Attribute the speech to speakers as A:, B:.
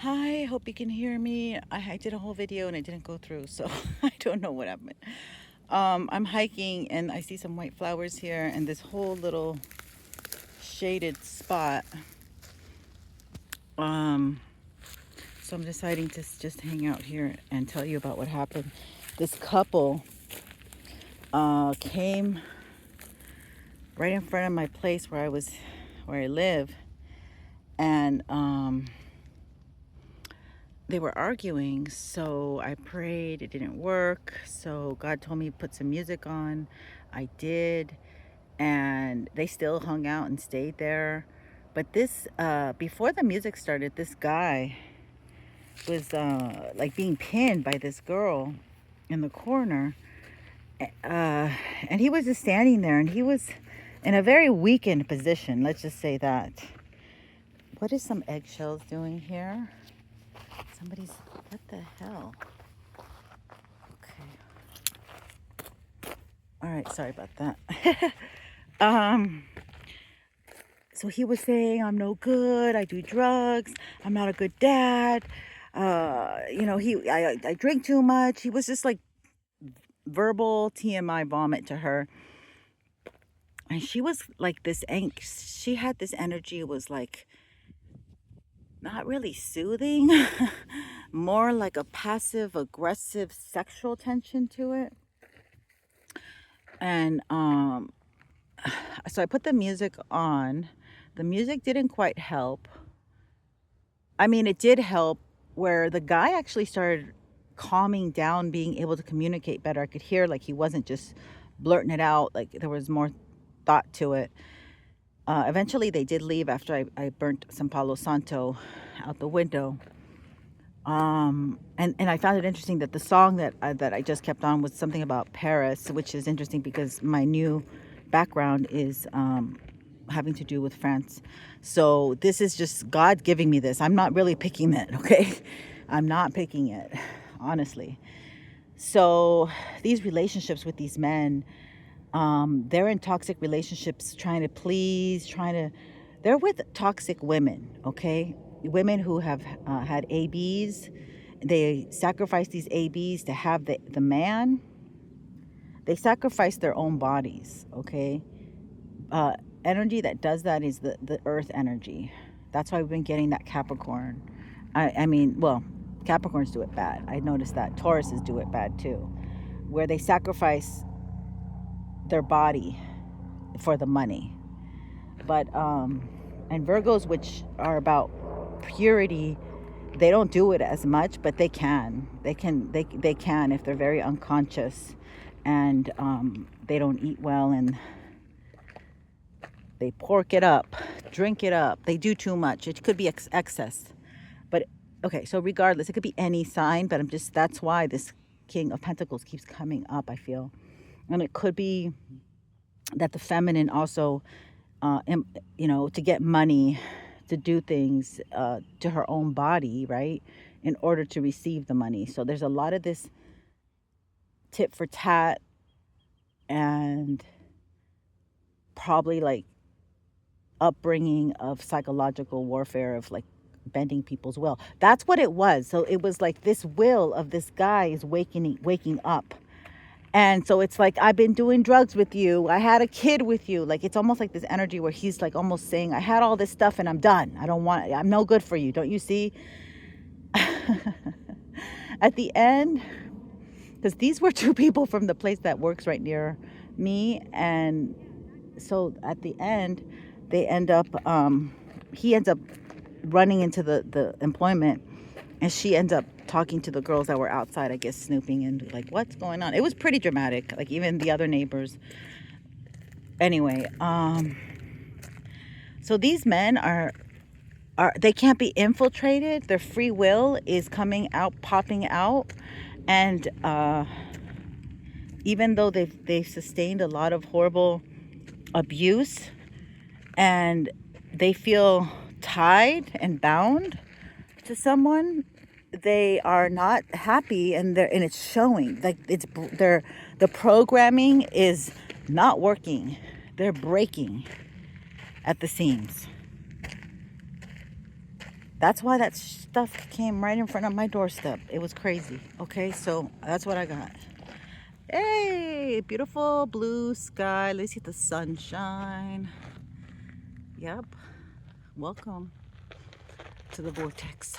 A: Hi, hope you can hear me. I did a whole video and it didn't go through, so I don't know what happened. I'm hiking and I see some white flowers here and this whole little shaded spot. Um, so I'm deciding to just hang out here and tell you about what happened. This couple came right in front of my place where I live, and they were arguing. So I prayed. It didn't work. So God told me to put some music on. I did. And they still hung out and stayed there. But before the music started, this guy was like being pinned by this girl in the corner. Uh, and he was just standing there, and he was in a very weakened position. Let's just say that. What is some eggshells doing here? What the hell? Okay. All right, sorry about that. um, so he was saying, I'm no good, I do drugs, I'm not a good dad. I drink too much. He was just like verbal TMI vomit to her. And she was like this she had this energy. It was like not really soothing, more like a passive aggressive sexual tension to it. And so I put the music on. The music didn't quite help. I mean, it did help where the guy actually started calming down, being able to communicate better. I could hear like he wasn't just blurting it out, like there was more thought to it. Eventually, they did leave after I burnt some Palo Santo out the window. And I found it interesting that the song that I just kept on was something about Paris, which is interesting because my new background is having to do with France. So this is just God giving me this. I'm not really picking it, okay? I'm not picking it, honestly. So these relationships with these men, they're in toxic relationships, trying to please, they're with toxic women, okay? Women who have had ABs. They sacrifice these ABs to have the man. They sacrifice their own bodies, okay? Uh, Energy that does that is the earth energy. That's why we've been getting that Capricorn. Well, Capricorns do it bad. I noticed that Tauruses do it bad too, where they sacrifice their body for the money. But and Virgos, which are about purity, they don't do it as much, but they can. They can if they're very unconscious, and they don't eat well, and they pork it up, drink it up. They do too much. It could be excess. But okay, so regardless, it could be any sign, but that's why this King of Pentacles keeps coming up, I feel. And it could be that the feminine also, to get money, to do things to her own body, right? In order to receive the money. So there's a lot of this tit for tat and probably like upbringing of psychological warfare of like bending people's will. That's what it was. So it was like this will of this guy is waking up. And so it's like, I've been doing drugs with you. I had a kid with you. Like, it's almost like this energy where he's like almost saying, I had all this stuff and I'm done. I'm no good for you. Don't you see? At the end, because these were two people from the place that works right near me. And so at the end, he ends up running into the employment, and she ends up talking to the girls that were outside, I guess, snooping and like, what's going on? It was pretty dramatic, like even the other neighbors. Anyway, so these men they can't be infiltrated. Their free will is coming out, popping out, and even though they've sustained a lot of horrible abuse, and they feel tied and bound to someone, they are not happy, and it's showing. Like the programming is not working. They're breaking at the seams. That's why that stuff came right in front of my doorstep. It was crazy. Okay, so that's what I got. Hey, beautiful blue sky. Let's see the sunshine. Yep. Welcome to the vortex.